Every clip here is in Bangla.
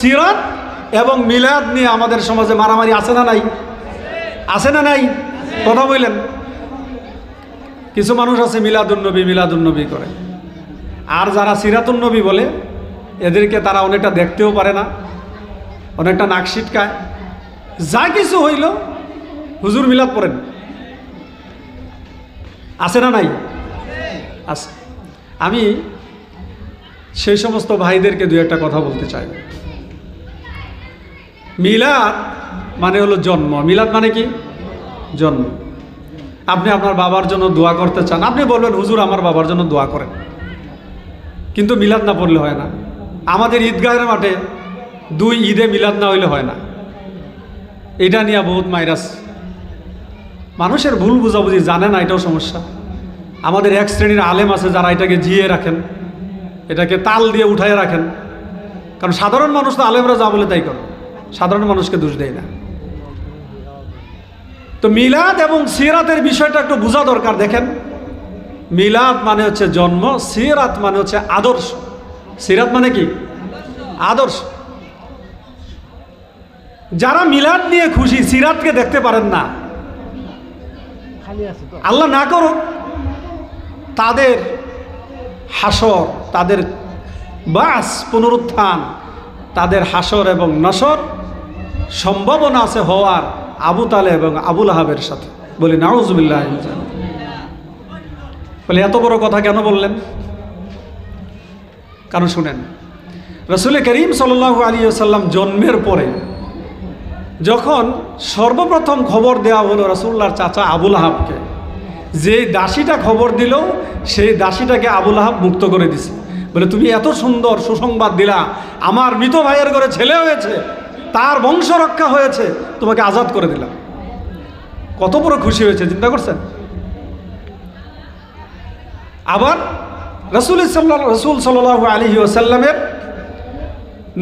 সিরাত এবং মিলাদ নিয়ে আমাদের সমাজে মারামারি আছে না নাই? আছে না নাই? কথা বললেন। কিছু মানুষ আছে মিলাদুন্নবী করে, আর যারা সিরাতুন্নবী বলে এদেরকে তারা অনেকটা দেখতেও পারে না, অনেকটা নাক সিটকায়। যা কিছু হইল হুজুর মিলাদ পড়েন, আছে না নাই? আছে। আমি সেই সমস্ত ভাইদেরকে দু একটা কথা বলতে চাই। মিলাদ মানে হলো জন্ম। মিলাদ মানে কি? জন্ম। আপনি আপনার বাবার জন্য দোয়া করতে চান, আপনি বলবেন হুজুর আমার বাবার জন্য দোয়া করেন, কিন্তু মিলাদ না পড়লে হয় না। আমাদের ঈদগাহের মাঠে 2 ঈদে মিলাদ না হইলে হয় না। এটা নিয়ে বহুত মাইরাস, মানুষের ভুল বুঝাবুঝি, জানে না, এটাও সমস্যা। আমাদের এক শ্রেণীর আলেম আছে যারা এটাকে জিয়ে রাখেন, এটাকে তাল দিয়ে উঠায় রাখেন। কারণ সাধারণ মানুষ তো আলেমরা যা বলে তাই করে, সাধারণ মানুষকে দোষ দেয় না। তো মিলাদ এবং সিরাতের বিষয়টা একটু বোঝা দরকার। দেখেন, মিলাদ মানে হচ্ছে জন্ম, সিরাত মানে হচ্ছে আদর্শ। সিরাত মানে কি? আদর্শ। যারা মিলাদ নিয়ে খুশি, সিরাতকে দেখতে পারেন না, আল্লাহ না করুক তাদের হাসর, তাদের বাস পুনরুত্থান, তাদের হাসর এবং নসর সম্ভাবনা আছে হওয়ার আবু তালেব এবং আবুল আহাবের সাথে। বলি নাউজুবিল্লাহ। বলে এত বড় কথা কেন বললেন? কারণ শুনেন, রাসূল করিম সাল্লাল্লাহু আলাইহি ওয়াসাল্লাম জন্মের পরে যখন সর্বপ্রথম খবর দেওয়া হলো রাসূলুল্লাহর চাচা আবুল আহাবকে, যে দাসীটা খবর দিল সেই দাসীটাকে আবুল আহাব মুক্ত করে দিছে। বলে তুমি এত সুন্দর সুসংবাদ দিলা, আমার মৃত ভাইয়ের ঘরে ছেলে হয়েছে, তার বংশ রক্ষা হয়েছে, তোমাকে আজাদ করে দিলাম। কত বড় খুশি হয়েছে চিন্তা করছেন? আবার রাসূল সাল্লাল্লাহু আলাইহি ওয়াসাল্লামের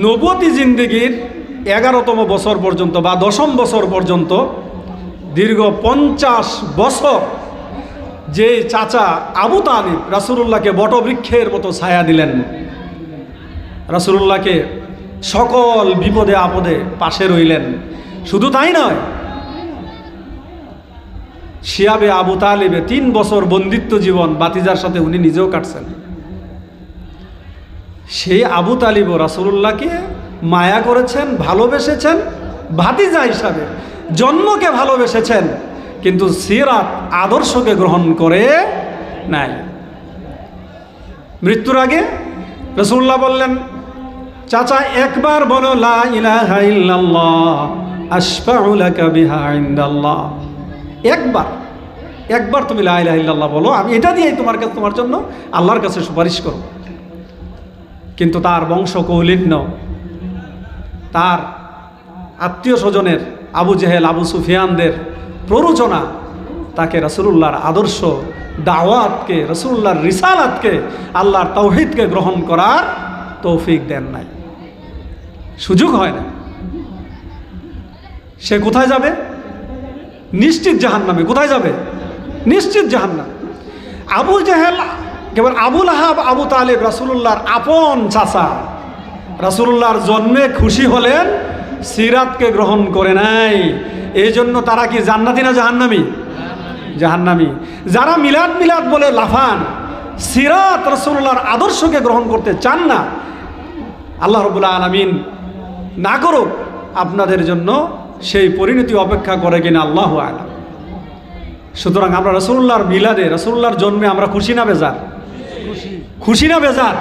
নবুয়তি জিন্দেগির 11তম বছর পর্যন্ত বা 10ম বছর পর্যন্ত দীর্ঘ 50 বছর যে চাচা আবু তালিব রাসূলুল্লাহকে বটবৃক্ষের মতো ছায়া দিলেন, রাসূলুল্লাহকে সকল বিপদে আপদে পাশে রইলেন। শুধু তাই নয়, শিয়াবে আবু তালিবে 3 বছর বন্দিত্ব জীবন বাতিজার সাথে উনি নিজেও কাটছেন। সেই আবু তালিবও রাসূলুল্লাহকে মায়া করেছেন, ভালোবেসেছেন, ভাতিজা হিসাবে জন্মকে ভালোবেসেছেন, কিন্তু সিরাত আদর্শকে গ্রহণ করে নাই। মৃত্যুর আগে রাসূলুল্লাহ বললেন, চাচা একবার বলো লা ইলাহা ইল্লাল্লাহ আশফাউ লাকা বিহা ইনদাল্লাহ। একবার তুমি লা ইলাহা ইল্লাল্লাহ বলো, আমি এটা দিয়েই তোমার জন্য আল্লাহর কাছে সুপারিশ করব। কিন্তু তার বংশ কৌলিন্য, তার আত্মীয় স্বজনের আবু জেহেল আবু সুফিয়ানদের প্ররোচনা তাকে রাসূলুল্লাহর আদর্শ দাওয়াতকে, রাসূলুল্লাহর রিসালাতকে, আল্লাহর তাওহীদকে গ্রহণ করার তৌফিক দেন নাই, সুযোগ হয় না। সে কোথায় যাবে? নিশ্চিত জাহান্নামে। কোথায় যাবে? নিশ্চিত জাহান্নাম। আবু জেহেল কেবল আবুল আহাব আবু তালিব রাসূলুল্লাহর আপন চাচা, রাসূলুল্লাহর জন্মে খুশি হলেন, সিরাতকে গ্রহণ করে নাই। এই জন্য তারা কি জান্নাতি না জাহান্নামী? জাহান্নামী। যারা মিলাদ বলে লাফান, সিরাত রাসূলুল্লাহর আদর্শকে গ্রহণ করতে চান না, আল্লাহ রাব্বুল আলামিন না করুক আপনাদের জন্য সেই পরিণতি অপেক্ষা করে কিনা আল্লাহু আ'লাম। সুতরাং আমরা রাসূলুল্লাহর মিলাদে, রাসূলুল্লাহর জন্মে আমরা খুশি না বেজার? খুশি না বেজার?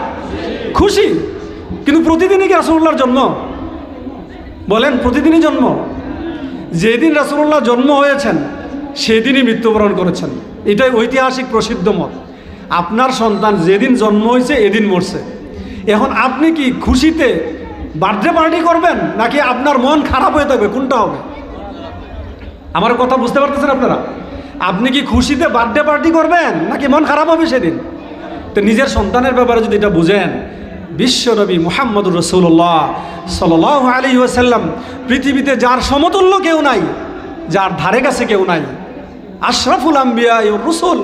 খুশি। কিন্তু প্রতিদিনই কি রাসূলুল্লাহর জন্ম? বলেন, প্রতিদিনই জন্ম? যেদিন রাসূলুল্লাহ জন্ম হয়েছেন সেদিনই মৃত্যুবরণ করেছেন, এটাই ঐতিহাসিক প্রসিদ্ধ মত। আপনার সন্তান যেদিন জন্ম হয়েছে এদিন মরছে। এখন আপনি কি খুশিতে বার্থডে পার্টি করবেন, নাকি আপনার মন খারাপ হয়ে থাকবে? কোনটা হবে? আমার কথা বুঝতে পারতেছেন আপনারা? আপনি কি খুশিতে বার্থডে পার্টি করবেন, নাকি মন খারাপ হবে সেদিন? তো নিজের সন্তানের ব্যাপারে যদি এটা বুঝেন, বিশ্বনবী মুহাম্মদুর রাসূলুল্লাহ সাল্লাল্লাহু আলাইহি ওয়াসাল্লাম পৃথিবীতে যার সমতুল্য কেউ নাই, যার ধারে কাছে কেউ নাই, আশরাফুল আম্বিয়া ওয়ার রাসূল,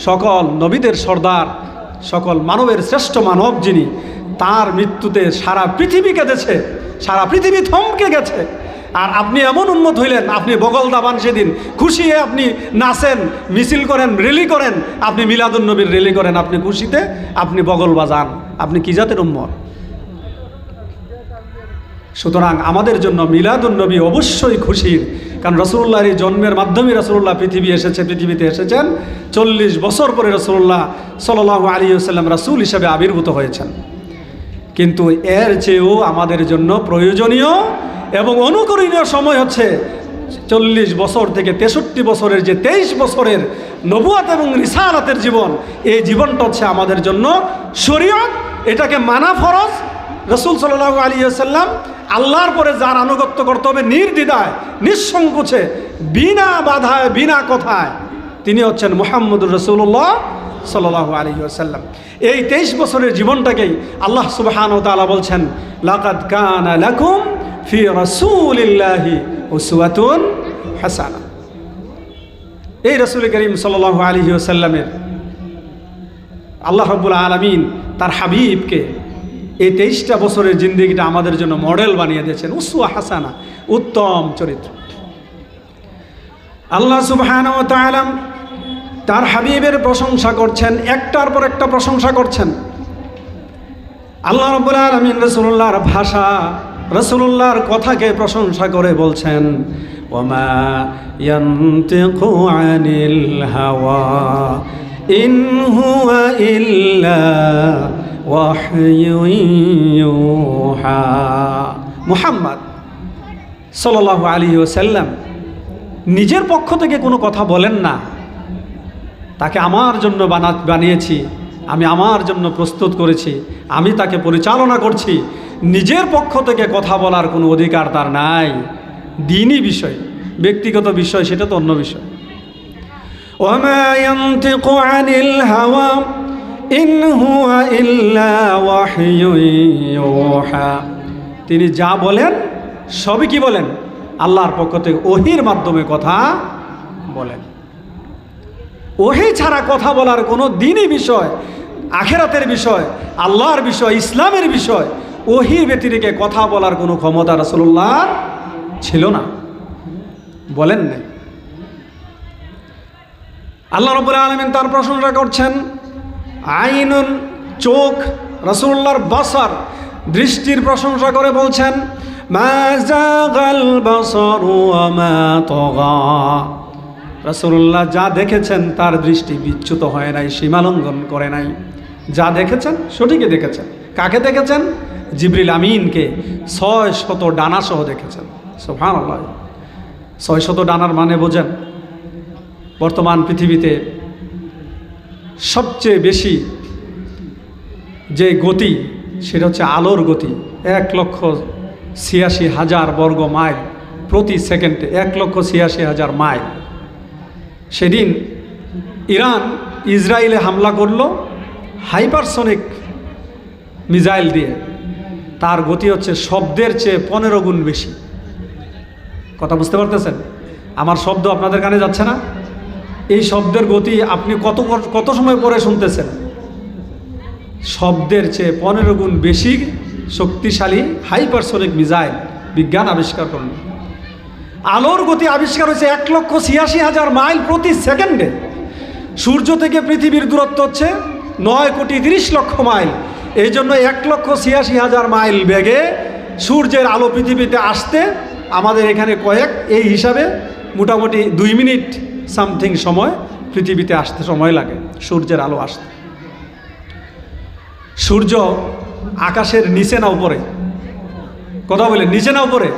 সকল নবীদের সর্দার, সকল মানবের শ্রেষ্ঠ মানব যিনি, তার মৃত্যুতে সারা পৃথিবী কেঁদেছে, সারা পৃথিবী থমকে গেছে। আর আপনি এমন উন্মত হইলেন, আপনি বগল দাবান সেদিন, খুশিয়ে আপনি নাচেন, মিছিল করেন, র্যালি করেন, আপনি মিলাদুন্নবীর র্যালি করেন, আপনি খুশিতে আপনি বগল বাজান। আপনি কি জাতের উম্মত? সুতরাং আমাদের জন্য মিলাদুন্নবী অবশ্যই খুশির, কারণ রাসূলুল্লাহর এই জন্মের মাধ্যমে রাসূলুল্লাহ পৃথিবীতে এসেছেন। 40 বছর পরে রাসূলুল্লাহ সাল্লাল্লাহু আলাইহি ওয়াসাল্লাম রাসূল হিসেবে আবির্ভূত হয়েছেন। কিন্তু এর চেয়েও আমাদের জন্য প্রয়োজনীয় এবং অনুকরণীয় সময় হচ্ছে 40 বছর থেকে 63 বছরের যে 23 বছরের নবুয়ত এবং রিসালাতের জীবন, এই জীবনটা হচ্ছে আমাদের জন্য শরীয়ত, এটাকে মানা ফরজ। রাসূল সাল্লাল্লাহু আলাইহি ওয়াসাল্লাম আল্লাহর পরে যার আনুগত্য করতে হবে নির্দ্বিধায়, নিঃসংকোচে, বিনা বাধায়, বিনা কথায়, তিনি হচ্ছেন মুহাম্মদুর রাসূলুল্লাহ সাল্লাল্লাহু আলাইহি ওয়াসাল্লাম। এই 23 বছরের জীবনটাকেই আল্লাহ সুবহানাহু ওয়া তাআলা বলছেন, লাকাদ কানা লাকুম ফি রাসূলিল্লাহি উসওয়াতুন হাসানাহ। এই রাসূল করিম সাল্লাল্লাহু আলাইহি ওয়াসাল্লামের আল্লাহ রাব্বুল আলামিন তার হাবিবকে এই 23টা বছরের জিন্দেগিটা আমাদের জন্য মডেল বানিয়ে দিয়েছেন, উসওয়া হাসানা, উত্তম চরিত্র। আল্লাহ সুবহানাহু ওয়া তাআলা তার হাবিবের প্রশংসা করছেন, একটার পর একটা প্রশংসা করছেন। আল্লাহ রাব্বুল আলামিন রাসূলুল্লাহর ভাষা, রাসূলুল্লাহর কথাকে প্রশংসা করে বলছেন, ওয়ামা ইয়ানতিকু আনিল হাওয়া ইন হুয়া ইল্লা ওয়াহয়ুন ইউহা। মুহাম্মদ সাল্লাল্লাহু আলাইহি ওয়াসাল্লাম নিজের পক্ষ থেকে কোনো কথা বলেন না, তাকে আমার জন্য বানিয়েছি, আমি আমার জন্য প্রস্তুত করেছি, আমি তাকে পরিচালনা করছি। নিজের পক্ষ থেকে কথা বলার কোনো অধিকার তার নাই। দ্বীনি বিষয়, ব্যক্তিগত বিষয়, সেটা তো অন্য বিষয়। ওয়ামা ইয়ানতিকু আনিল হাওয়া ইন হুয়া ইল্লা ওয়াহয়ুন ইউহা। তিনি যা বলেন সবই কি বলেন? আল্লাহর পক্ষ থেকে ওহীর মাধ্যমে কথা বলেন। ওহী ছাড়া কথা বলার কোনো দ্বীনি বিষয়, আখিরাতের বিষয়, আল্লাহর বিষয়, ইসলামের বিষয়, ওহীর ব্যতিরেকে কথা বলার কোনো ক্ষমতা রাসূলুল্লাহ ছিল না, বলেন নাই। আল্লাহ রাব্বুল আলামিন তার প্রশংসা করছেন, আইনুন, চোখ, রাসূলুল্লাহর বাসার, দৃষ্টির প্রশংসা করে বলছেন, মা যাগাল বাসারু ওয়া মা তাগা। রাসূলুল্লাহ যা দেখেছেন তার দৃষ্টি বিচ্যুত হয় নাই, সীমালঙ্ঘন করে নাই। যা দেখেছেন সঠিকই দেখেছেন। কাকে দেখেছেন? জিবরিল আমিনকে 600 ডানা সহ দেখেছেন। সুবহানাল্লাহ। 600 ডানার মানে বোঝেন? বর্তমান পৃথিবীতে সবচেয়ে বেশি যে গতি, সেটা হচ্ছে আলোর গতি। 1,86,000 বর্গ মাইল প্রতি সেকেন্ডে, 1,86,000 মাইল। সেদিন ইরান ইসরায়েলে হামলা করলো হাইপারসনিক মিসাইল দিয়ে। তার গতি হচ্ছে শব্দের চেয়ে 15 গুণ বেশি। কথা বুঝতে পারতেছেন? আমার শব্দ আপনাদের কানে যাচ্ছে না? এই শব্দের গতি আপনি কত সময় পরে শুনতেছেন? শব্দের চেয়ে 15 গুণ বেশি শক্তিশালী হাইপারসনিক মিসাইল বিজ্ঞান আবিষ্কার করল। আলোর গতি আবিষ্কার হয়েছে 1,86,000 মাইল প্রতি সেকেন্ডে। সূর্য থেকে পৃথিবীর দূরত্ব হচ্ছে 9,30,00,000 মাইল। এই জন্য 1,86,000 মাইল বেগে সূর্যের আলো পৃথিবীতে আসতে আমাদের এখানে এই হিসাবে মোটামুটি 2 মিনিট সামথিং সময় পৃথিবীতে আসতে সময় লাগে সূর্যের আলো আসতে। সূর্য আকাশের নিচে না উপরে? কথা বলে নিচে না উপরে?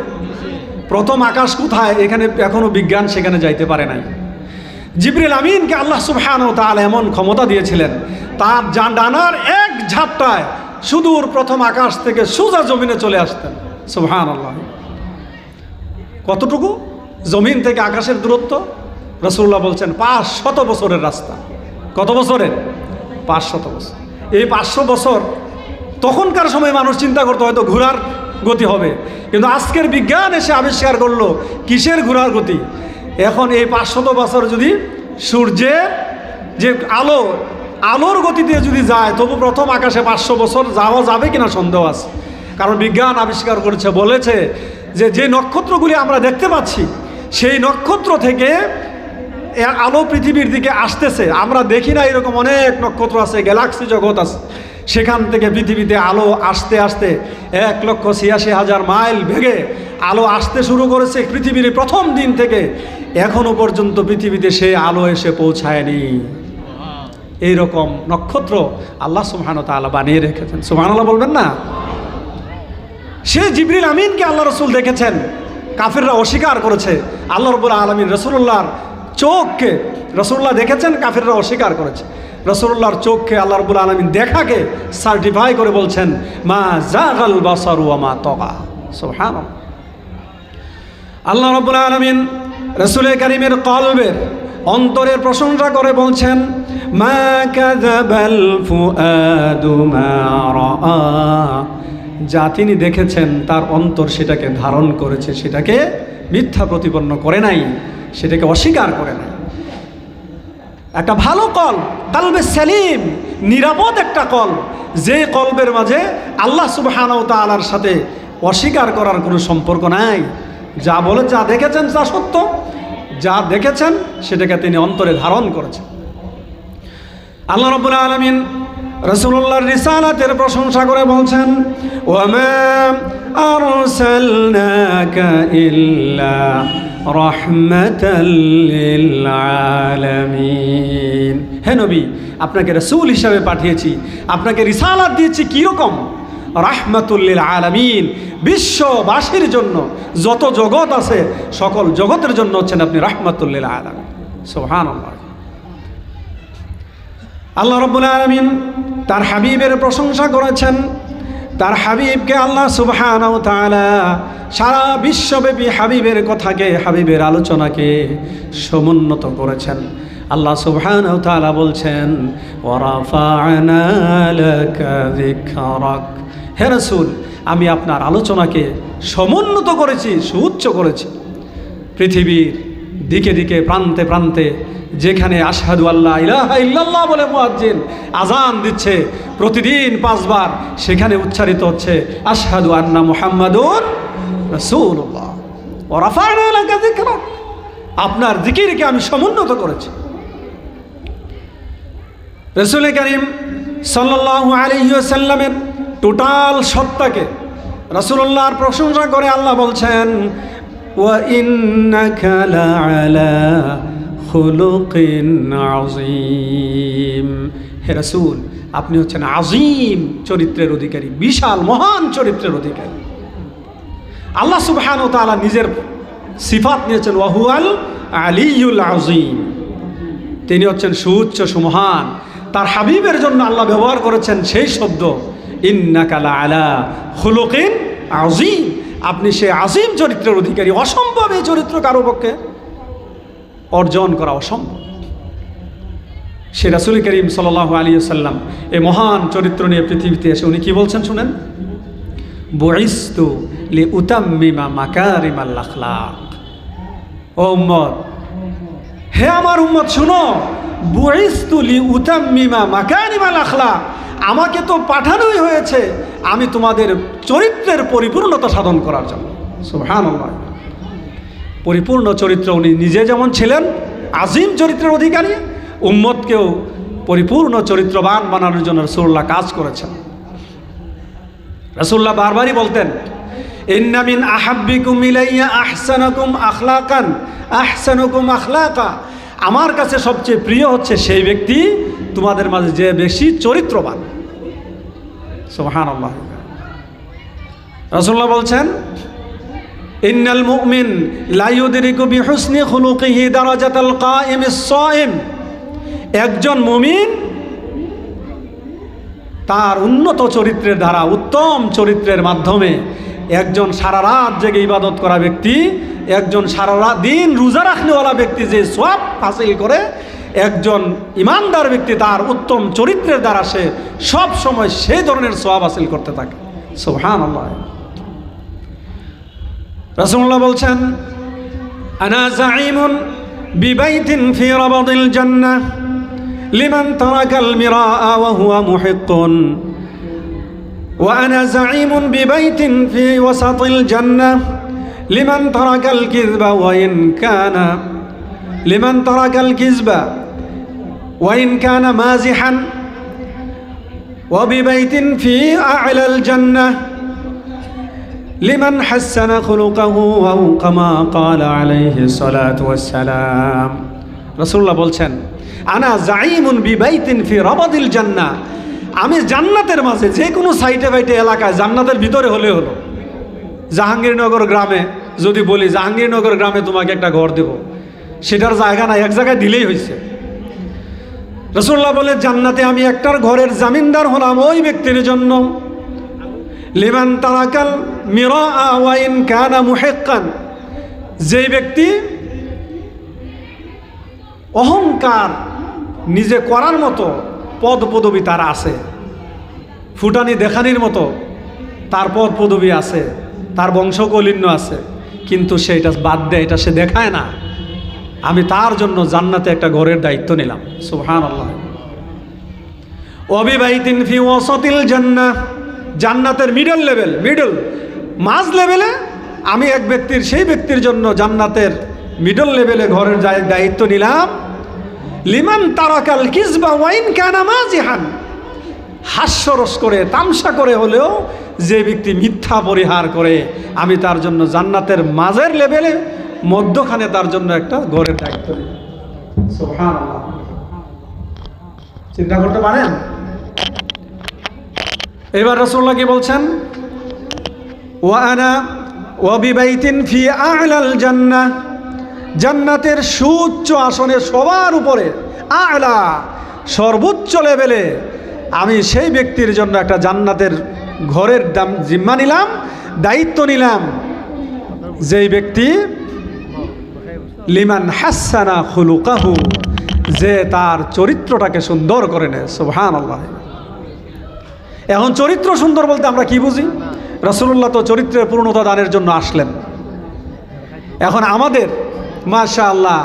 প্রথম আকাশ কোথায়? এখানে এখনো বিজ্ঞান সেখানে যাইতে পারে নাই। জিবরিল আমিনকে আল্লাহ সুবহানাহু ওয়া তাআলা এমন ক্ষমতা দিয়েছিলেন, তার ডানার এক ঝাপটায় সুদূর প্রথম আকাশ থেকে সোজা জমিনে চলে আসতেন। সুবহানাল্লাহ। কতটুকু? জমিন থেকে আকাশের দূরত্ব রাসূলুল্লাহ বলছেন 500 বছরের রাস্তা। কত বছরের? 500 বছর। এই 500 বছর তখনকার সময় মানুষ চিন্তা করতো হয়তো ঘোড়ার গতি হবে, কিন্তু আজকের বিজ্ঞান এসে আবিষ্কার করলো কিসের ঘোড়ার গতি। এখন এই 500 বছর যদি সূর্যের যে আলোর গতি দিয়ে যদি যায়, তবু প্রথম আকাশে 500 বছর যাওয়া যাবে কিনা সন্দেহ আছে। কারণ বিজ্ঞান আবিষ্কার করেছে, বলেছে যে যে নক্ষত্রগুলি আমরা দেখতে পাচ্ছি সেই নক্ষত্র থেকে আলো পৃথিবীর দিকে আসতেছে। আমরা দেখি না এরকম অনেক নক্ষত্র আছে, গ্যালাক্সি জগৎ আছে, সেখান থেকে পৃথিবীতে আলো আসতে আসতে 1,86,000 মাইল বেগে আলো আসতে শুরু করেছে পৃথিবীর প্রথম দিন থেকে এখনো পর্যন্ত পৃথিবীতে সে আলো এসে পৌঁছায়নি। এইরকম নক্ষত্র আল্লাহ সুবহানাহু ওয়া তাআলা বানিয়ে রেখেছেন। সুবহানাল্লাহ বলবেন না? সে জিবরিল আমিনকে আল্লাহ রসুল দেখেছেন, কাফিররা অস্বীকার করেছে। আল্লাহ রাব্বুল আলামিন রাসূলুল্লাহর চোখকে, রাসূলুল্লাহ দেখেছেন, কাফিররা অস্বীকার করেছে। রাসূলুল্লাহর চোখকে আল্লাহ রাব্বুল আলামিন দেখাকে সার্টিফাই করে বলছেন মা জাগাল বাসারু ওয়া মা তাগা। সুবহানাল্লাহ। আল্লাহ রাব্বুল আলামিন রাসূল কারীমের কলবের, অন্তরের প্রশংসা করে বলছেন মা কাযাবাল ফুআদু মা রাআ। যা তিনি দেখেছেন তার অন্তর সেটাকে ধারণ করেছে, সেটাকে মিথ্যা প্রতিপন্ন করে নাই, সেটাকে অস্বীকার করে নাই। একটা ভালো কল, কালবে সালিম, নিরাপদ একটা কল, যে কলবের মাঝে আল্লাহ সুবহানাহু ওয়া তাআলার সাথে অস্বীকার করার কোনো সম্পর্ক নাই। যা বলে, যা দেখেছেন তা সত্য, যা দেখেছেন সেটাকে তিনি অন্তরে ধারণ করেছেন। আল্লাহ রাব্বুল আলামিন রাসূলুল্লাহর রিসালাতের প্রশংসা করে বলছেন ওয়ামা আরসালনাকা ইল্লা রাহমাতাল লিল আলামিন। হে নবী, আপনাকে রাসূল হিসাবে পাঠিয়েছি, আপনাকে রিসালাত দিয়েছি কীরকম? রাহমাতুল লিল আলামিন, বিশ্ববাসীর জন্য, যত জগৎ আছে সকল জগতের জন্য হচ্ছেন আপনি রাহমাতুল লিল আলামিন। সুবহানাল্লাহ। আল্লাহ রাব্বুল আলামিন তার হাবিবের প্রশংসা করেছেন। তার হাবিবকে আল্লাহ সুবহানাহু ওয়া তাআলা সারা বিশ্বব্যাপী হাবিবের কথাকে, হাবিবের আলোচনাকে সমুন্নত করেছেন। আল্লাহ সুবহানাহু ওয়া তাআলা বলছেন ওয়া রাফা'না লাকা যিকরাক। হে রাসূল, আমি আপনার আলোচনাকে সমুন্নত করেছি, সুউচ্চ করেছি। পৃথিবীর দিকে দিকে, প্রান্তে প্রান্তে যেখানে আশহাদু আল্লা ইলাহা ইল্লাল্লাহ বলে মুয়াজ্জিন আজান দিচ্ছে প্রতিদিন 5 বার, সেখানে উচ্চারিত হচ্ছে আশহাদু আন্না মুহাম্মাদুর রাসূলুল্লাহ ওয়া রাফা'না লাকা যিকরাক। আপনার জিকিরকে আমি সমুন্নত করেছি। রাসূল কারীম সাল্লাল্লাহু আলাইহি ওয়াসাল্লামের টোটাল সত্তাকে রাসূলুল্লাহর প্রশংসা করে আল্লাহ বলছেন ওয়া ইন্নাকা লাআলা খুলুকিন আযীম। হে রাসূল, আপনি হচ্ছেন আযীম চরিত্রের অধিকারী, বিশাল মহান চরিত্রের অধিকারী। আল্লাহ সুবহানাহু ওয়া তাআলা নিজের সিফাত নিয়েছেন ওয়া হুয়াল আলিয়্যুল আযীম, তিনি হচ্ছেন সুউচ্চ সুমহান। তার হাবিবের জন্য আল্লাহ ব্যবহার করেছেন সেই শব্দ ইন্নাকা লাআলা খুলুকিন আযীম, আপনি সে আযীম চরিত্রের অধিকারী। অসম্ভব এই চরিত্র কারো পক্ষে অর্জন করা অসম্ভব। সে রাসূল করিম সাল্লাল্লাহু আলাইহি ওয়াসাল্লাম এই মহান চরিত্র নিয়ে পৃথিবীতে এসে উনি কি বলছেন শুনেন, বুইস্তু লিউতাম্মিমা মাকারিমাল আখলাক। ও উম্মত, হে আমার উম্মত শুনো, বুইস্তু লিউতাম্মিমা মাকারিমাল আখলাক, আমাকে তো পাঠানোই হয়েছে আমি তোমাদের চরিত্রের পরিপূর্ণতা সাধন করার জন্য। সুবহানাল্লাহ। পরিপূর্ণ চরিত্র উনি নিজে যেমন ছিলেন আযীম চরিত্রের অধিকারী, উম্মতকেও পরিপূর্ণ চরিত্রবান বানানোর জন্য রাসূলুল্লাহ কাজ করেছেন। রাসূলুল্লাহ বারবারই বলতেন ইন্না মিন আহাব্বিকুম ইলাইয়া আহসানাকুম আখলাকান আহসানুকুম আখলাকা, আমার কাছে সবচেয়ে প্রিয় হচ্ছে সেই ব্যক্তি তোমাদের মাঝে যে বেশি চরিত্রবান। সুবহানাল্লাহ। রাসূলুল্লাহ বলছেন ইন্নাল মুমিন লা ইউদরিকু বিহুসনি খুলুকিহি দারাজাতাল কাইমিস সাইম, একজন মুমিন তার উন্নত চরিত্রের দ্বারা, উত্তম চরিত্রের মাধ্যমে একজন সারা রাত জেগে ইবাদত করা ব্যক্তি, একজন সারা রাত দিন রোজা রাখনেওয়ালা ব্যক্তি যে সওয়াব হাসিল করে, একজন ইমানদার ব্যক্তি তার উত্তম চরিত্রের দ্বারা সে সব সময় সেই ধরনের সওয়াব হাসিল করতে থাকে। সুবহানাল্লাহ। রাসূলুল্লাহ বলছেন আনা যাঈমুন বিবাইতিন ফি রাবাদিল জান্নাহ লিমান তারাকাল মিরাআ ওয়া হুয়া মুহিক্কুন وأنا زعيم ببيت في وسط الجنة لمن ترك الكذب وإن كان مازحا وببيت في أعلى الجنة لمن حسن خلقه أو كما قال عليه الصلاة والسلام রাসূলুল্লাহ বলছেন আনা জাইমুন বিবাইতিন ফি রাবাদিল জান্নাহ আমি জান্নাতের মাঝে যে কোনো সাইটে বাইটে এলাকায় জান্নাতের ভিতরে হলে হলো জাহাঙ্গীরনগর গ্রামে যদি বলি জাহাঙ্গীরনগর গ্রামে তোমাকে একটা ঘর দেব সেটার জায়গা নাই এক জায়গায় দিলেই হয়েছে রাসূলুল্লাহ বলে জান্নাতে আমি একটার ঘরের জামিনদার হলাম ওই ব্যক্তির জন্য লিমান তারাকাল মিরাআ ওয়া ইন কানা মুহিক্কান যেই ব্যক্তি অহংকার নিজে করার মতো পদ পদবি তার আছে ফুটানি দেখানির মতো তার পদ পদবি আছে তার বংশকৌলিন্য আছে কিন্তু সে এটা বাদ দেয় এটা সে দেখায় না আমি তার জন্য জান্নাতে একটা ঘরের দায়িত্ব নিলাম সুবহানাল্লাহ ওয়াবিবাইতিন ফি ওয়াসাতিল জান্নাহ জান্নাতের মিডল মাঝ লেভেলে আমি এক ব্যক্তির সেই ব্যক্তির জন্য জান্নাতের মিডল লেভেলে ঘরের দায়িত্ব নিলাম লিমান তারাকাল কিযবা ওয়া ইন কানা মাজিহান হাস্যরস করে তামসা করে হলেও যে ব্যক্তি মিথ্যা পরিহার করে আমি তার জন্য জান্নাতের মাঝের লেভেলে মধ্যখানে তার জন্য একটা ঘরের দায়িত্ব নিলাম সুবহানাল্লাহ চিন্তা করতে পারেন এবার রাসূলুল্লাহ কি বলছেন ওয়া বিবাইতিন ফি আ'লাল জান্নাহ জান্নাতের সুউচ্চ আসনে সবার উপরে আ'লা সর্বোচ্চ লেভেলে আমি সেই ব্যক্তির জন্য একটা জান্নাতের ঘরের জিম্মা নিলাম দায়িত্ব নিলাম যেই ব্যক্তি লিমান হাসানা খুলুকাহু যে তার চরিত্রটাকে সুন্দর করে নেয় সুবহানাল্লাহ এখন চরিত্র সুন্দর বলতে আমরা কি বুঝি রাসূলুল্লাহ তো চরিত্রের পূর্ণতা দানের জন্য আসলেন এখন আমাদের মাশাআল্লাহ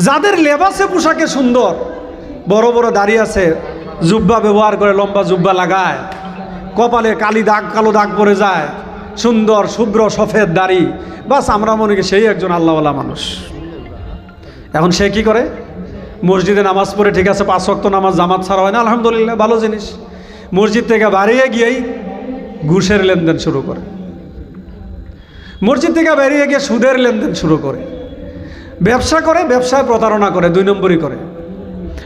যাদের লেবাসে পোশাকে সুন্দর বড় বড় দাড়ি আছে জুব্বা ব্যবহার করে লম্বা জুব্বা লাগায় কপালে কালো দাগ পড়ে যায় সুন্দর শুভ্র সফেদ দাড়ি বাস আমরা মনে করি সেই একজন আল্লাহওয়ালা মানুষ এখন সে কি করে মসজিদে নামাজ পড়ে ঠিক আছে 5 ওয়াক্ত নামাজ জামাত ছাড়া হয় না আলহামদুলিল্লাহ ভালো জিনিস মসজিদ থেকে বাড়িয়ে গিয়েই ঘুষের লেনদেন শুরু করে মসজিদ থেকে বেরিয়ে গিয়ে সুদের লেনদেন শুরু করে ব্যবসা করে ব্যবসায় প্রতারণা করে 2 নম্বরই করে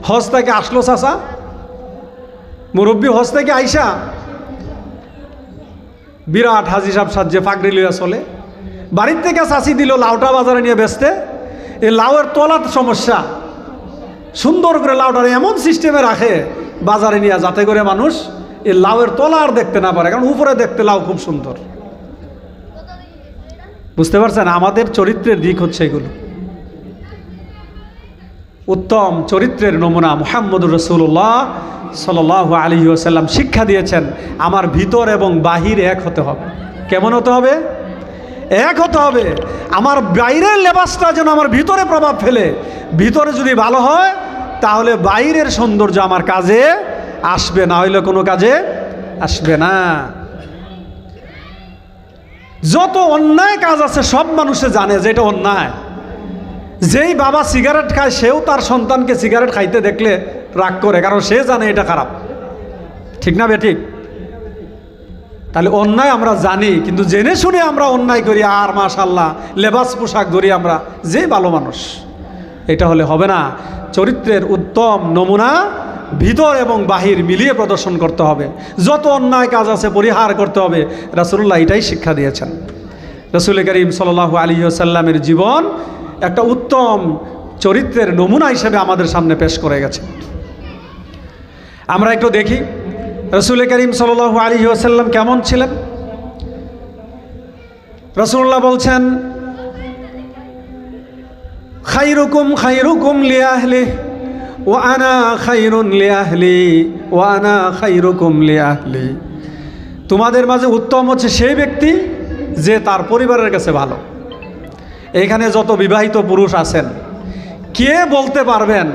হজ থেকে আসলো চাচা মুরব্বী হজ থেকে আইসা বিরাট হাজি সাহেব সাজ্জে পাগড়ি লইয়া চলে বাড়ির থেকে চাচি দিল লাউটা বাজারে নিয়ে বেচতে এই লাউয়ের তলার সমস্যা সুন্দর করে লাউটার এমন সিস্টেমে রাখে বাজারে নিয়ে যাতে করে মানুষ এই লাউয়ের তলা আর দেখতে না পারে কারণ উপরে দেখতে লাউ খুব সুন্দর বুঝতে পারছেন আমাদের চরিত্রের দিক হচ্ছে এগুলো উত্তম চরিত্রের নমুনা মুহাম্মদুর রাসূলুল্লাহ সাল্লাল্লাহু আলাইহি ওয়াসাল্লাম শিক্ষা দিয়েছেন আমার ভিতর এবং বাহির এক হতে হবে কেমন হতে হবে এক হতে হবে আমার বাইরের লেবাসটা যেন আমার ভিতরে প্রভাব ফেলে ভিতরে যদি ভালো হয় তাহলে বাইরের সৌন্দর্য আমার কাজে আসবে না হইলে কোনো কাজে আসবে না যত অন্যায় কাজ আছে সব মানুষে জানে যে এটা অন্যায় যেই বাবা সিগারেট খায় সেও তার সন্তানকে সিগারেট খাইতে দেখলে রাগ করে কারণ সে জানে এটা খারাপ ঠিক না বেঠিক তাহলে অন্যায় আমরা জানি কিন্তু জেনে শুনে আমরা অন্যায় করি আর মাশাআল্লাহ লেবাস পোশাক ধরি আমরা যে ভালো মানুষ এটা হলে হবে না চরিত্রের উত্তম নমুনা ভিতর এবং বাহির মিলিয়ে প্রদর্শন করতে হবে যত অন্যায় কাজ আছে পরিহার করতে হবে রাসূলুল্লাহ এটাই শিক্ষা দিয়েছেন রাসূল করিম সাল্লাল্লাহু আলাইহি ওয়াসাল্লামের জীবন একটা উত্তম চরিত্রের নমুনা হিসেবে আমাদের সামনে পেশ করে গেছে আমরা একটু দেখি রাসূল করিম সাল্লাল্লাহু আলাইহি ওয়াসাল্লাম কেমন ছিলেন রাসূলুল্লাহ বলছেন খায়রুকুম খায়রুকুম লিআহলিহি ওয়া আনা খায়রুন লিআহলি ওয়া আনা খায়রুকুম লিআহলি তোমাদের মাঝে উত্তম হচ্ছে সেই ব্যক্তি যে তার পরিবারের কাছে ভালো এখানে যত বিবাহিত পুরুষ আছেন কে বলতে পারবেন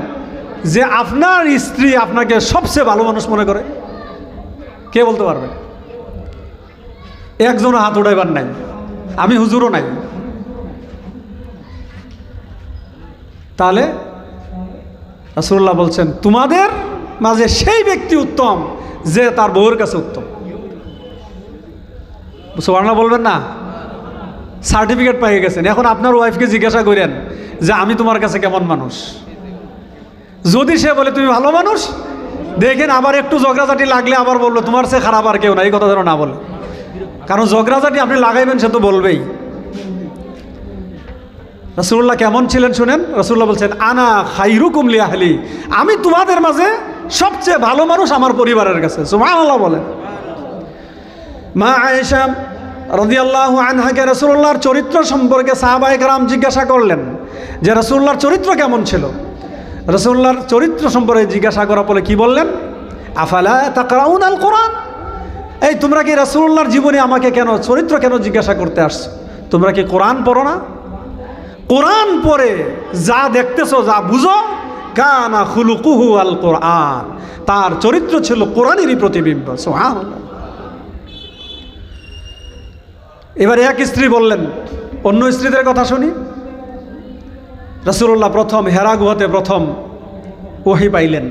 যে আপনার স্ত্রী আপনাকে সবচেয়ে ভালো মানুষ মনে করে কে বলতে পারবেন? একজনও হাত উঠাইবার নাই, আমি হুজুরও নাই। তাহলে রাসূলুল্লাহ বলছেন তোমাদের মাঝে সেই ব্যক্তি উত্তম যে তার বউয়ের কাছে উত্তম। সুবহানাল্লাহ বলবেন না? সার্টিফিকেট পেয়ে গেছেন, এখন আপনার ওয়াইফকে জিজ্ঞাসা করেন যে আমি তোমার কাছে কেমন মানুষ। যদি সে বলে তুমি ভালো মানুষ, দেখেন আবার একটু ঝগড়াঝাটি লাগলে আবার বললো তোমার চেয়ে খারাপ আর কেউ না, এই কথা যেন না বলে। কারণ ঝগড়াঝাটি আপনি লাগাইবেন সে তো বলবেই। রাসূলুল্লাহ কেমন ছিলেন শুনেন। রাসূলুল্লাহ বলছেন আনা খাইরুকুম লিআহলি, আমি তোমাদের মাঝে সবচেয়ে ভালো মানুষ আমার পরিবারের কাছে। সুবহানাল্লাহ বলেন। মা আয়েশা রাদিয়াল্লাহু আনহাকে রাসূলুল্লাহর চরিত্র সম্পর্কে সাহাবায়ে কেরাম জিজ্ঞাসা করলেন যে রাসূলুল্লাহর চরিত্র কেমন ছিল। রাসূলুল্লাহর চরিত্র সম্পর্কে জিজ্ঞাসা করার পরে কি বললেন? আফালা তাকরাউনাল কোরআন, এই তোমরা কি রাসূলুল্লাহর জীবনে আমাকে কেন চরিত্র কেন জিজ্ঞাসা করতে আসছো? তোমরা কি কোরআন পড়ো না? কোরআন পড়ে যা দেখতেছো, যা বুঝো, কানা খুলুকুহু আল কোরআন, তার চরিত্র ছিল কোরআনেরই প্রতিবিম্ব। সুবহানাল্লাহ। এবার এক স্ত্রী বললেন, অন্য স্ত্রীদের কথা শুনি। রাসূলুল্লাহ প্রথম হেরা গুহাতে প্রথম ওহী পাইলেন।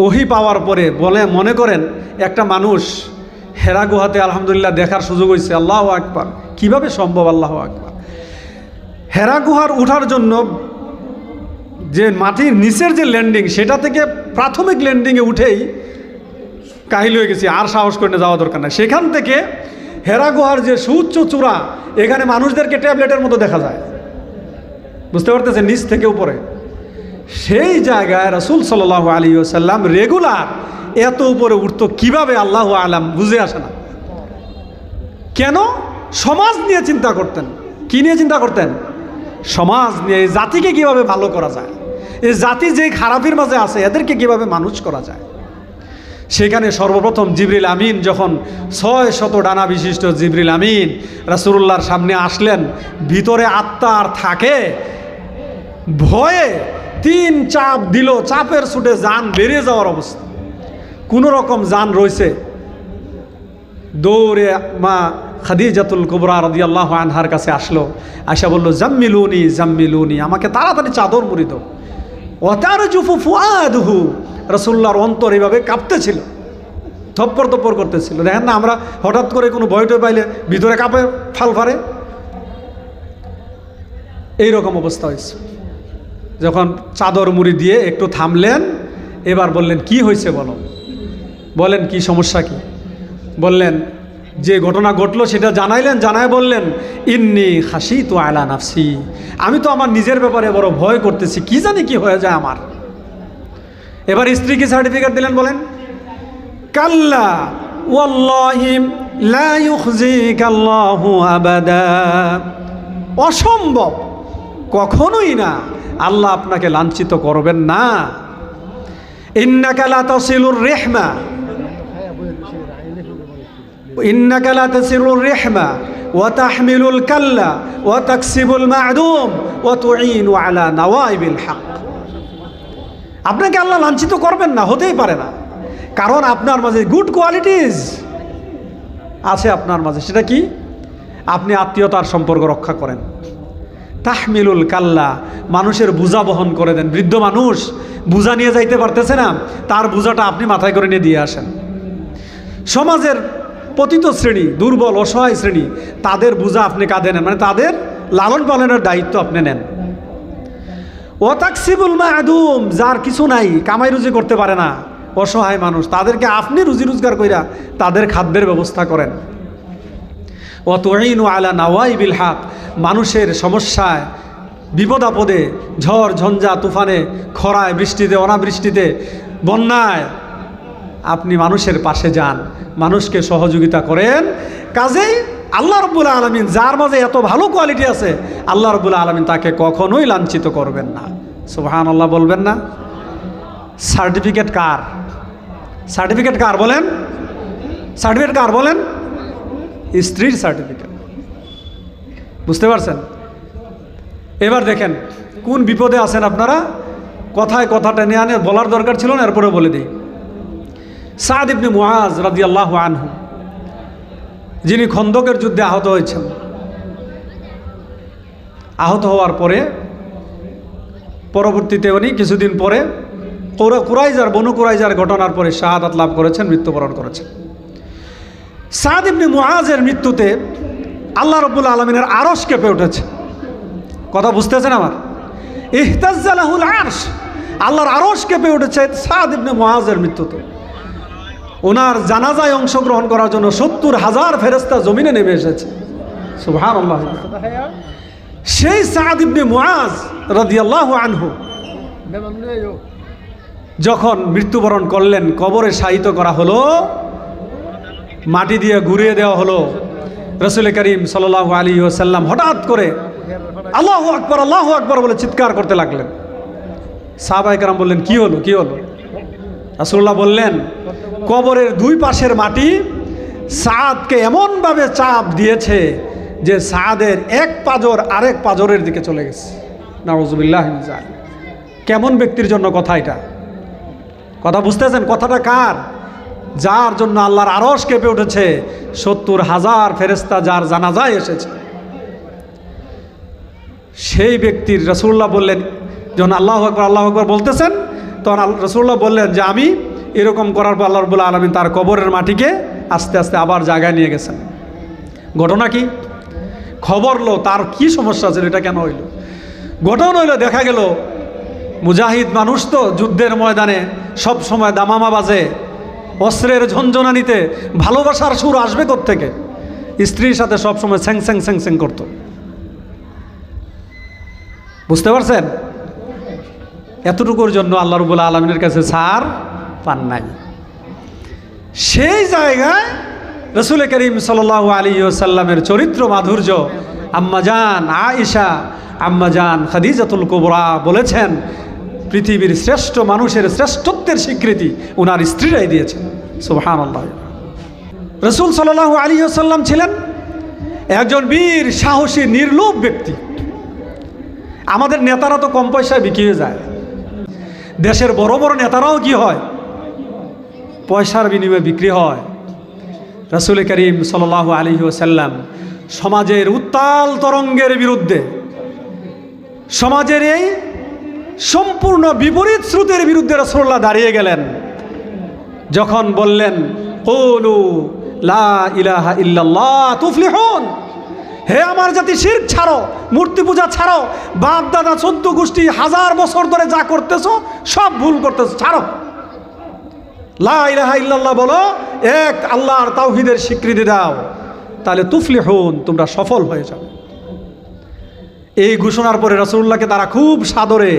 ওহী পাওয়ার পরে বলে মনে করেন একটা মানুষ হেরা গুহাতে আলহামদুলিল্লাহ দেখার সুযোগ হয়েছে। আল্লাহু আকবার, কিভাবে সম্ভব? আল্লাহু আকবার। হেরা গুহার উঠার জন্য যে মাটির নিচের যে ল্যান্ডিং, সেটা থেকে প্রাথমিক ল্যান্ডিংয়ে উঠেই কাহিল হয়ে গেছি, আর সাহস করে যাওয়া দরকার নাই। সেখান থেকে হেরা গুহার যে সুউচ্চ চূড়া, এখানে মানুষদেরকে ট্যাবলেটের মতো দেখা যায়, বুঝতে পারতেছেন, নিচ থেকে উপরে। সেই জায়গায় রাসূল সাল্লাল্লাহু আলাইহি ওয়াসাল্লাম রেগুলার এত উপরে উঠতো কিভাবে আল্লাহু আলাম, বুঝে আসে না। কেন? সমাজ নিয়ে চিন্তা করতেন। কি নিয়ে চিন্তা করতেন? সমাজ নিয়ে, এই জাতিকে কিভাবে ভালো করা যায়, এই জাতি যে খারাপের মাঝে আছে এদেরকে কিভাবে মানুষ করা যায়। সেখানে সর্বপ্রথম জিবরিল আমিন যখন 600 ডানা বিশিষ্ট জিবরিল আমিন রাসূলুল্লাহর সামনে আসলেন, ভিতরে আত্মা আর থাকে, ভয়ে 3 চাপ দিল, চাপের ছুটে জান বেরিয়ে যাওয়ার অবস্থা। কোনো রকম জান রয়েছে, দৌড়ে মা খাদিজাতুল কুবরা রাদিয়াল্লাহু আনহার কাছে আসলো। আয়েশা বলল জাম্মিলুনি জাম্মিলুনি, আমাকে তাড়াতাড়ি চাদর মুড়ি দাও। ওয়াতারজুফু ফুআদুহু, রাসূলুল্লাহর অন্তর এইভাবে কাঁপতেছিল, থপ্পর থপ্পর করতেছিল। দেখেন না, আমরা হঠাৎ করে কোনো ভয়টা পাইলে ভিতরে কাঁপে ফাল ফারে, এইরকম অবস্থা হয়েছে। যখন চাদর মুড়ি দিয়ে একটু থামলেন, এবার বললেন কি হয়েছে বলো, বলেন কি সমস্যা কি। বললেন যে ঘটনা ঘটলো সেটা জানাইলেন, জানায় বললেন ইন্নী খাশিতু আলা নাফসি, আমি তো আমার নিজের ব্যাপারে বড় ভয় করতেছি, কি জানি কি হয়ে যায় আমার। এবার স্ত্রীকে সার্টিফিকেট দিলেন, বলেন কাল্লা ওয়াল্লাহি লা ইউখজিকাল্লাহু আবাদা, অসম্ভব, কখনোই না, আল্লাহ আপনাকে লাঞ্ছিত করবেন না। ইন্নাকা লা তাসিলুর রিহমা, ইন্নাকা লা তাসিলুর রিহমা ওয়া তাহমিলুল কাল্লা ওয়া তাকসিবুল মা'দুম ওয়া তুঈনু আলা নাওয়াইবিল হক। আপনাকে আল্লাহ লাঞ্ছিত করবেন না, হতেই পারে না, কারণ আপনার মাঝে গুড কোয়ালিটিজ আছে আপনার মাঝে। সেটা কি? আপনি আত্মীয়তার সম্পর্ক রক্ষা করেন, তাহমিলুল কাল্লা, মানুষের বোঝা বহন করে দেন। বৃদ্ধ মানুষ বোঝা নিয়ে যাইতে পারতেছে না, তার বোঝাটা আপনি মাথায় করে নিয়ে দিয়ে আসেন। সমাজের পতিত শ্রেণী, দুর্বল অসহায় শ্রেণী, তাদের বোঝা আপনি কাঁধে নেন, মানে তাদের লালন পালনের দায়িত্ব আপনি নেন। ওয়া তাকসিবুল মা'দুম, যার কিছু নাই, কামাই রুজি করতে পারে না, অসহায় মানুষ, তাদেরকে আপনি রুজি রোজগার কইরা তাদের খাদ্যের ব্যবস্থা করেন। ওয়া তুঈনু আলা নাওয়াইবিল হক, মানুষের সমস্যায়, বিপদ আপদে, ঝড় ঝঞ্ঝা তুফানে, খরায়, বৃষ্টিতে, অনাবৃষ্টিতে, বন্যায় আপনি মানুষের পাশে যান, মানুষকে সহযোগিতা করেন। কাজেই আল্লাহ রাব্বুল আলামিন যার মাঝে এত ভালো কোয়ালিটি আছে, আল্লাহ রাব্বুল আলামিন তাকে কখনোই লাঞ্ছিত করবেন না। সুবহানাল্লাহ বলবেন না? সার্টিফিকেট কার? সার্টিফিকেট কার বলেন? সার্টিফিকেট কার বলেন? স্ত্রীর সার্টিফিকেট। বুঝতে পারছেন? এবার দেখেন কোন বিপদে আছেন আপনারা। কথায় কথাটা নিয়ে আনে বলার দরকার ছিল না, এরপরে বলে দিই। সাদ ইবনে মুআজ রাদিয়াল্লাহু আনহু, যিনি খন্দকের যুদ্ধে আহত হয়েছেন। আহত হওয়ার পরে পরবর্তীতে উনি কিছুদিন পরে বনু কুরাইজার ঘটনার পরে শাহাদাত লাভ করেছেন, মৃত্যুবরণ করেছেন। সাদ ইবনে মুআজের মৃত্যুতে আল্লাহ রাব্বুল আলামিনের আরশ কেঁপে উঠেছে। কথা বুঝতেছেন আমার? ইহতাজ্জা লাহুল আরশ, আল্লাহর আরশ কেঁপে উঠেছে সাদ ইবনে মুআজের মৃত্যুতে। ওনার জানাজায় অংশগ্রহণ করার জন্য ৭০,০০০ ফেরেশতা জমিনে নেমে এসেছে। সুবহানাল্লাহ। সেই সাদ ইবনে মুআজ রাদিয়াল্লাহু আনহু যখন মৃত্যুবরণ করলেন, কবরে শায়িত করা হলো, মাটি দিয়ে ঘুরিয়ে দেওয়া হলো। রাসূল করিম সাল্লাল্লাহু আলাইহি ওয়াসাল্লাম হঠাৎ করে আল্লাহু আকবার, আল্লাহু আকবার বলে চিৎকার করতে লাগলেন। সাহাবায়ে কেরাম বললেন, কি হলো, কি হলো? রাসূলুল্লাহ বললেন, কবরের দুই পাশের মাটি সাদকে এমনভাবে চাপ দিয়েছে যে সাদের এক পাজর আরেক পাজরের দিকে চলে গেছে। নাউযুবিল্লাহি মিন যালিক। কেমন ব্যক্তির জন্য কথা এটা? কথা বুঝতেছেন? কথাটা কার? যার জন্য আল্লাহর আরশ কেঁপে উঠেছে, ৭০,০০০ ফেরেশতা যার জানাজায় এসেছে, সেই ব্যক্তির রাসূলুল্লাহ বললেন, যখন আল্লাহু আকবার আল্লাহু আকবার বলতেছেন, তখন রাসূলুল্লাহ বললেন যে আমি এরকম করার পর আল্লাহ রাব্বুল আলামিন তার কবরের মাটিকে আস্তে আস্তে আবার জায়গায় নিয়ে গেছেন। ঘটনা কি? খবর লো তার কি সমস্যা ছিল, এটা কেন হইল? ঘটনা হইল, দেখা গেল মুজাহিদ মানুষ তো, যুদ্ধের ময়দানে সব সময় দামামা বাজে, অস্ত্রের ঝঞ্ঝনানিতে ভালোবাসার সুর আসবে কোত্থেকে? স্ত্রীর সাথে সবসময় স্যাং স্যাং স্যাং স্যাং করতো। বুঝতে পারছেন? এতটুকুর জন্য আল্লাহ রাব্বুল আলামিনের কাছে ছাড় পান নাই। সেই জায়গায় রাসূল করিম সাল্লাল্লাহু আলাইহি ওয়াসাল্লামের চরিত্র মাধুর্য আম্মাজান আয়েশা, আম্মাজান খাদিজাতুল কুবরা বলেছেন, পৃথিবীর শ্রেষ্ঠ মানুষের শ্রেষ্ঠত্বের স্বীকৃতি ওনার স্ত্রীরাই দিয়েছেন। সুবহানাল্লাহ। রাসূল সাল্লাল্লাহু আলাইহি ওয়াসাল্লাম ছিলেন একজন বীর, সাহসী, নির্লোভ ব্যক্তি। আমাদের নেতারা তো কম পয়সায় বিক্রি হয়ে যায়। দেশের বড় বড় নেতারাও কি হয়? পয়সার বিনিময়ে বিক্রি হয়। রাসূল করিম সাল্লাল্লাহু আলাইহি ওয়াসাল্লাম সমাজের উত্তাল তরঙ্গের বিরুদ্ধে, সমাজের এই সম্পূর্ণ বিপরীত স্রোতের বিরুদ্ধে রাসূলুল্লাহ দাঁড়িয়ে গেলেন। যখন বললেন, কুলু লা ইলাহা ইল্লাল্লাহ তুফলিহুন, হে আমার জাতি, শিরক ছাড়ো, মূর্তি পূজা ছাড়ো, বাপ দাদা 14 গোষ্ঠী 1000 বছর ধরে যা করতেছো সব ভুল করতেছো, ছাড়ো। লা ইলাহা ইল্লাল্লাহ বলো, এক আল্লাহর তাওহীদের স্বীকৃতি দাও, তাহলে তুফলিহুন, তোমরা সফল হয়ে যাবে। এই ঘোষণার পরে রাসূলুল্লাহকে তারা খুব সাদরে,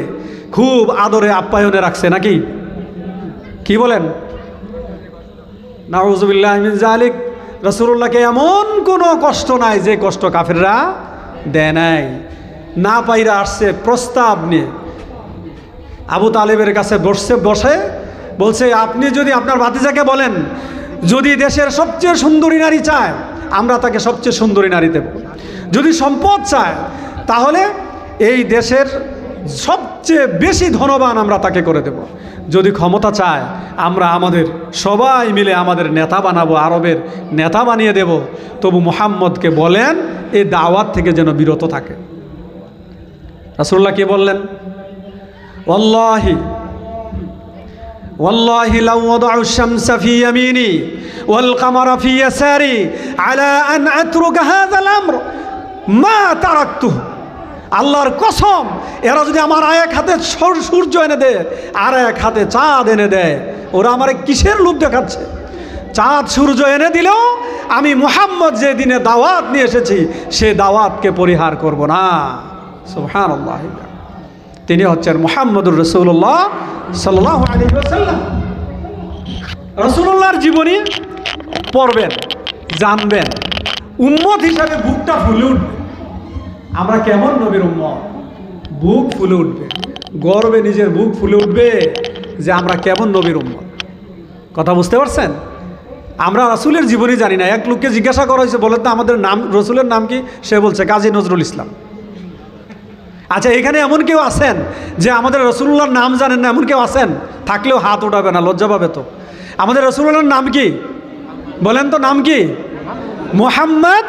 খুব আদরে আপ্যায়নে রাখছে, নাকি? কি বলেন? নাউযুবিল্লাহি মিন যালিক। রাসূলুল্লাহকে এমন কোনো কষ্ট নাই যে কষ্ট কাফেররা দেয় নাই। না পাইরা আসছে প্রস্তাব নিয়ে আবু তালেবের কাছে বসে বলছে, আপনি যদি আপনার ভাতিজাকে বলেন, যদি দেশের সবচেয়ে সুন্দরী নারী চায় আমরা তাকে সবচেয়ে সুন্দরী নারী দেব, যদি সম্পদ চায় তাহলে এই দেশের সবচেয়ে বেশি ধনবান আমরা তাকে করে দেব, যদি ক্ষমতা চায় আমরা আমাদের সবাই মিলে আমাদের নেতা বানাবো, আরবের নেতা বানিয়ে দেব। তবু মুহাম্মদকে বলেন এই দাওয়াত থেকে যেন বিরত থাকে। রাসূলুল্লাহ কি বললেন? ওয়াল্লাহি ওয়াল্লাহি লাউ ওয়াদাউ আশ-শামসা ফি ইয়ামিনি ওয়াল কামারা ফি ইয়াসারি আলা আন আতরুকা হাযাল আমর মা তারাকতুহু। আল্লাহর কসম, এরা যদি আমার এক হাতে সূর্য এনে দেয় আর এক হাতে চাঁদ এনে দেয়, ওরা আমার কিসের লোভ দেখাচ্ছে? চাঁদ সূর্য এনে দিলেও আমি মুহাম্মদ যে দিনে দাওয়াত নিয়ে এসেছি সে দাওয়াতকে পরিহার করব না। সুবহানাল্লাহ। তিনি হচ্ছেন মুহাম্মদুর রাসূলুল্লাহ সাল্লাল্লাহু আলাইহি ওয়াসাল্লাম। রাসূলুল্লাহর জীবনী পড়বেন, জানবেন, উম্মত হিসাবে বুকটা ফুলে উঠবে। আমরা কেমন নবীর উম্মত? বুক ফুলে উঠবে, গর্বে নিজের বুক ফুলে উঠবে যে আমরা কেমন নবীর উম্মত। কথা বুঝতে পারছেন? আমরা রাসূলের জীবনী জানি না। এক লোককে জিজ্ঞাসা করা হয়েছে, বলেন তো আমাদের নাম, রাসূলের নাম কি? সে বলছে কাজী নজরুল ইসলাম। আচ্ছা, এখানে এমন কেউ আছেন যে আমাদের রাসূলুল্লাহর নাম জানেন না? এমন কেউ আছেন? থাকলেও হাত উঠাবে না, লজ্জা পাবে তো। আমাদের রাসূলুল্লাহর নাম কি? বলেন তো, নাম কি? মুহাম্মদ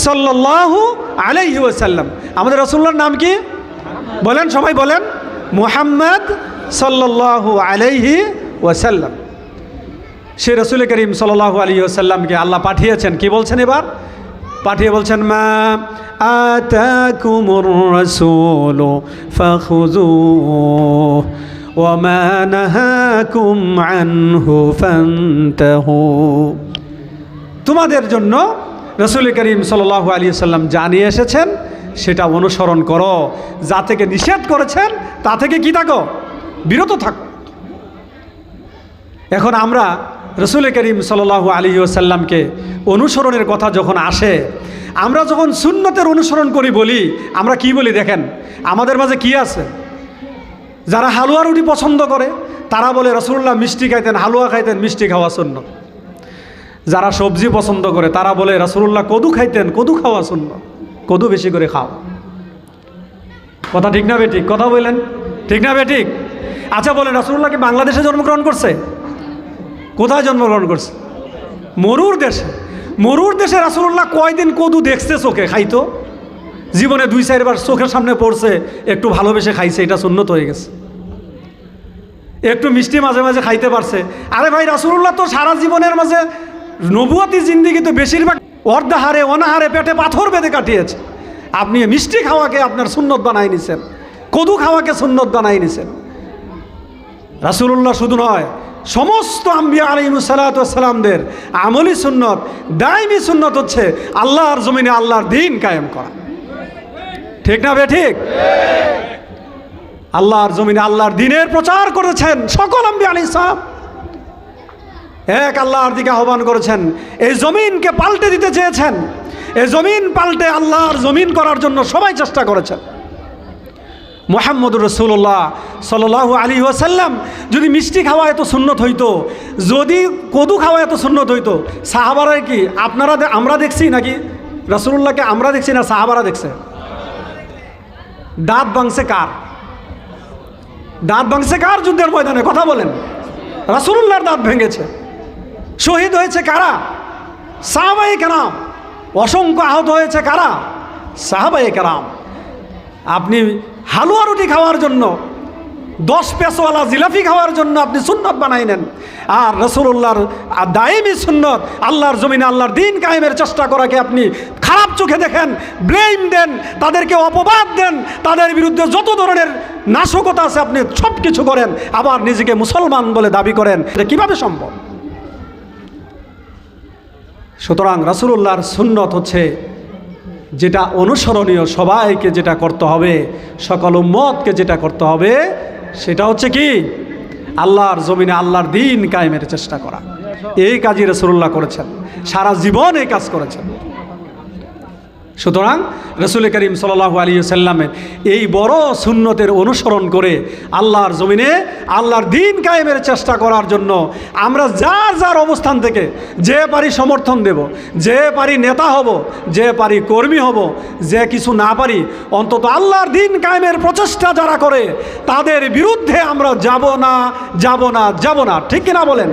সাল্লাল্লাহু আলাইহি ওয়াসাল্লাম। আমাদের রাসূলুল্লাহর নাম কি? বলেন, সবাই বলেন, মুহাম্মদ সাল্লাল্লাহু আলাইহি ওয়াসাল্লাম। সে রাসূল করিম সাল্লাল্লাহু আলাইহি ওয়াসাল্লামকে আল্লাহ পাঠিয়েছেন। কি বলছেন এবার? পাঠিয়ে বলছেন, মা আতাকুমুর রাসূলু ফাখুযুহু ওয়া মা নাহাকুম আনহু ফান্তাহু। তোমাদের জন্য রাসূল করিম সাল্লাল্লাহু আলাইহি ওয়াসাল্লাম জানিয়ে এসেছেন সেটা অনুসরণ করো, যা থেকে নিষেধ করেছেন তা থেকে কি থাকো? বিরত থাকো। এখন আমরা রাসূল করিম সাল্লাল্লাহু আলাইহি ওয়াসাল্লামকে অনুসরণের কথা যখন আসে, আমরা যখন সুন্নতের অনুসরণ করি বলি, আমরা কি বলি দেখেন, আমাদের মাঝে কি আছে? যারা হালুয়া রুটি পছন্দ করে তারা বলে রাসূলুল্লাহ মিষ্টি খাইতেন, হালুয়া খাইতেন, মিষ্টি খাওয়া সুন্নত। যারা সবজি পছন্দ করে তারা বলে রাসূলুল্লাহ কদু খাইতেন, কদু খাওয়া সুন্নত, কদু বেশি করে খাও। কথা ঠিক না বেঠিক? কথা বললেন, ঠিক না বেঠিক? আচ্ছা বলেন, রাসূলুল্লাহ কি বাংলাদেশে জন্মগ্রহণ করছে? কোথায় জন্মগ্রহণ করছে? মরুর দেশে। মরুর দেশে রাসূলুল্লাহ কয়দিন কদু দেখছে চোখে? খাইতো জীবনে 2-4 বার চোখের সামনে পড়ছে, একটু ভালোবেসে খাইছে, এটা সুন্নত হয়ে গেছে। একটু মিষ্টি মাঝে মাঝে খাইতে পারছে। আরে ভাই, রাসূলুল্লাহ তো সারা জীবনের মাঝে নবুয়তি জিন্দেগি তো বেশিরভাগ অর্ধাহারে অনাহারে পেটে পাথর বেঁধে কাটিয়েছে। আপনি মিষ্টি খাওয়াকে আপনার সুন্নত বানাই নিছেন, কদু খাওয়াকে সুন্নত বানাই নিছেন। রাসূলুল্লাহ শুধু নয়, সমস্ত আম্বিয়া আলাইহিস সালাতু ওয়াস সালামদের আমলি সুন্নত, দাইমি সুন্নত হচ্ছে আল্লাহর জমিনে আল্লাহর দ্বীন কায়েম করা। ঠিক না বেঠিক? আল্লাহর জমিনে আল্লাহর দ্বীনের প্রচার করেছেন সকল আম্বিয়া আলাইহিস সালাম। এক আল্লাহর দিকে আহ্বান করেছেন, এই জমিনকে পাল্টে দিতে চেয়েছেন, এই জমিন পাল্টে আল্লাহর জমিন করার জন্য সবাই চেষ্টা করেছেন। মুহাম্মদুর রাসূলুল্লাহ সাল্লাল্লাহু আলাইহি ওয়াসাল্লাম যদি মিষ্টি খাওয়া এত সুন্নত হইতো, যদি কদু খাওয়া এত সুন্নত হইতো, সাহাবারা কি আমরা দেখছি নাকি? রাসূলুল্লাহকে আমরা দেখছি না সাহাবারা দেখছে? দাঁত ভাঙছে কার? দাঁত ভাঙছে কার যুদ্ধের ময়দানে? কথা বলেন। রাসূলুল্লাহর দাঁত ভেঙেছে। শহীদ হয়েছে কারা? সাহাবায়ে কেরাম। অসংখ্য আহত হয়েছে কারা? সাহাবায়ে কেরাম। আপনি হালুয়া রুটি খাওয়ার জন্য, 10 পেসোয়ালা জিলাপি খাওয়ার জন্য আপনি সুন্নত বানাই নেন, আর রাসূলুল্লাহর দাইমি সুন্নত আল্লাহর জমিনে আল্লাহর দ্বীন কায়েমের চেষ্টা করাকে আপনি খারাপ চোখে দেখেন, ব্লেম দেন, তাদেরকে অপবাদ দেন, তাদের বিরুদ্ধে যত ধরনের নাশকতা আছে আপনি সব কিছু করেন, আবার নিজেকে মুসলমান বলে দাবি করেন। এটা কীভাবে সম্ভব? সুতরাং রাসূলুল্লাহর সুন্নত হচ্ছে যেটা অনুসরণীয়, সবাইকে যেটা করতে হবে, সকল উম্মতকে যেটা করতে হবে, সেটা হচ্ছে কি? আল্লাহর জমিনে আল্লাহর দ্বীন কায়েমের চেষ্টা করা। এই কাজই রাসূলুল্লাহ করেছেন, সারা জীবন এই কাজ করেছেন। সুতরাং রাসূল করিম সাল্লাল্লাহু আলাইহি ওয়াসাল্লামের এই বড় সুন্নতের অনুসরণ করে আল্লাহর জমিনে আল্লাহর দ্বীন কায়েমের চেষ্টা করার জন্য আমরা যার যার অবস্থান থেকে যে পারি সমর্থন দেব, যে পারি নেতা হব, যে পারি কর্মী হব, যে কিছু না পারি অন্তত আল্লাহর দ্বীন কায়েমের প্রচেষ্টা যারা করে তাদের বিরুদ্ধে আমরা যাব না, যাব না, যাব না। ঠিক কিনা বলেন?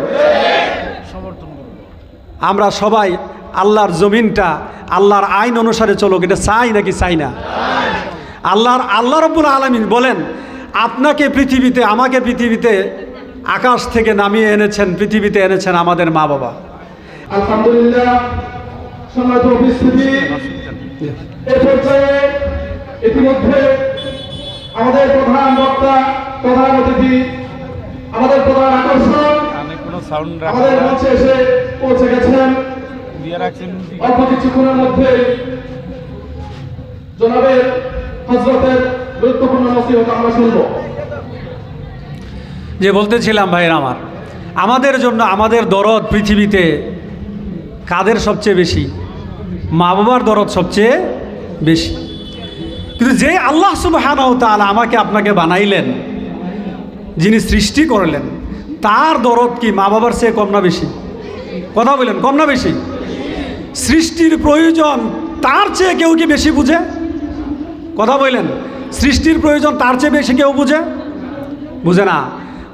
আমরা সবাই আল্লাহর জমিনটা আল্লাহর আইন অনুসারে চলুক, এটা চাই নাকি চাই না? আল্লাহ রাব্বুল আলামিন বলেন, আপনাকে পৃথিবীতে, আমাকে পৃথিবীতে আকাশ থেকে নামিয়ে এনেছেন, পৃথিবীতে এনেছেন আমাদের মা বাবা। আলহামদুলিল্লাহ, সম্মানিত উপস্থিতি, এই পর্যায়ে ইতিমধ্যে আমাদের প্রধান বক্তা, প্রধান অতিথি, আমাদের প্রধান আকর্ষণ আমাদের মঞ্চে এসে পৌঁছে গেছেন। অল্প কিছুক্ষণের মধ্যে জনাবের হযরতের গুরুত্বপূর্ণ নসিহত আমরা শুনব। যে বলতেছিলাম ভাইয়ের আমার, আমাদের জন্য আমাদের দরদ পৃথিবীতে কাদের সবচেয়ে বেশি? মা বাবার দরদ সবচেয়ে বেশি। কিন্তু যে আল্লাহ সুবহানাহু ওয়া তাআলা আমাকে আপনাকে বানাইলেন, যিনি সৃষ্টি করলেন, তার দরদ কি মা বাবার চেয়ে কম না বেশি? কথা বলেন, কম না বেশি? সৃষ্টির প্রয়োজন তার চেয়ে কেউ কি বেশি বুঝে? কথা বলেন, সৃষ্টির প্রয়োজন তার চেয়ে বেশি কেউ বুঝে? বুঝে না।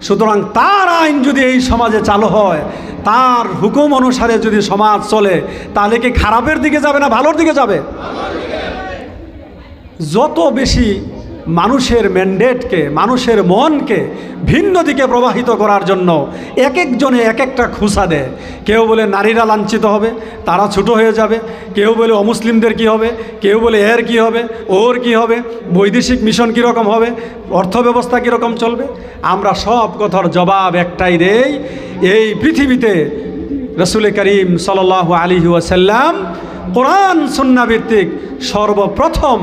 সুতরাং তার আইন যদি এই সমাজে চালু হয়, তার হুকুম অনুসারে যদি সমাজ চলে, তাহলে কি খারাপের দিকে যাবে না ভালোর দিকে যাবে? যত বেশি মানুষের ম্যান্ডেটকে, মানুষের মনকে ভিন্ন দিকে প্রবাহিত করার জন্য এক একজনে এক একটা খুঁসা দেয়। কেউ বলে নারীরা লাঞ্ছিত হবে, তারা ছোট হয়ে যাবে, কেউ বলে অমুসলিমদের কি হবে, কেউ বলে এর কি হবে, ওর কি হবে, বৈদেশিক মিশন কীরকম হবে, অর্থব্যবস্থা কীরকম চলবে। আমরা সব কথার জবাব একটাই দেই, এই পৃথিবীতে রসুল করিম সাল্লাল্লাহু আলাইহি ওয়াসাল্লাম কোরআন সুন্নাহ ভিত্তিক সর্বপ্রথম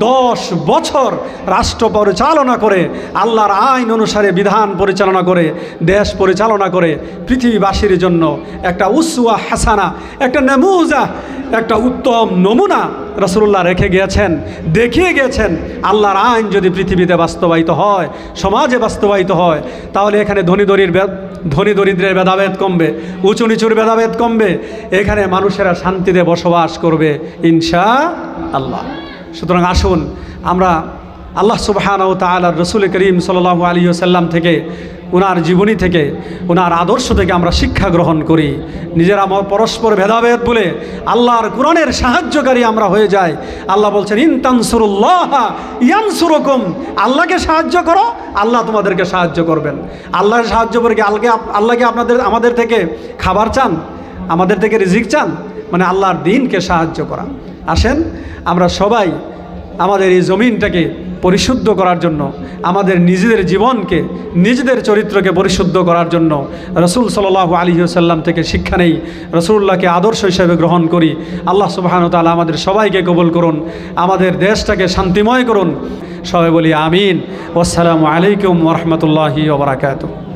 10 বছর রাষ্ট্র পরিচালনা করে, আল্লাহর আইন অনুসারে বিধান পরিচালনা করে, দেশ পরিচালনা করে পৃথিবীবাসীর জন্য একটা উসওয়া হাসানা, একটা নামুজা, একটা উত্তম নমুনা রাসূলুল্লাহ রেখে গিয়েছেন, দেখিয়ে গিয়েছেন। আল্লাহর আইন যদি পৃথিবীতে বাস্তবায়িত হয়, সমাজে বাস্তবায়িত হয়, তাহলে এখানে ধনী দরিদ্রের ভেদাভেদ কমবে, উঁচু নিচুর ভেদাভেদ কমবে, এখানে মানুষেরা শান্তিতে বসবাস করবে ইনশাআল্লাহ। সুতরাং আসুন আমরা আল্লাহ সুবহানাহু ওয়া তাআলার রাসূল করিম সাল্লাল্লাহু আলাইহি ওয়াসাল্লাম থেকে, ওনার জীবনী থেকে, ওনার আদর্শ থেকে আমরা শিক্ষা গ্রহণ করি। নিজেরা পরস্পর ভেদাভেদ বলে আল্লাহর কোরআনের সাহায্যকারী আমরা হয়ে যাই। আল্লাহ বলছেন, ইন তানসুরুল্লাহ ইয়ানসুরকুম, আল্লাহকে সাহায্য করো, আল্লাহ তোমাদেরকে সাহায্য করবেন। আল্লাহর সাহায্য করে কি আল্লাহকে আমাদের থেকে খাবার চান, আমাদের থেকে রিজিক চান? মানে আল্লাহর দ্বীনকে সাহায্য করা। আসেন আমরা সবাই আমাদের এই জমিনটাকে পরিশুদ্ধ করার জন্য, আমাদের নিজেদের জীবনকে, নিজেদের চরিত্রকে পরিশুদ্ধ করার জন্য রাসূল সাল্লাল্লাহু আলাইহি ওয়াসাল্লাম থেকে শিক্ষা নেই, রাসূলুল্লাহকে আদর্শ হিসেবে গ্রহণ করি। আল্লাহ সুবহানাহু ওয়া তাআলা আমাদের সবাইকে কবুল করুন, আমাদের দেশটাকে শান্তিময় করুন। সবাই বলি আমিন। আসসালামু আলাইকুম ওয়া রাহমাতুল্লাহি ওয়া বারাকাতুহু।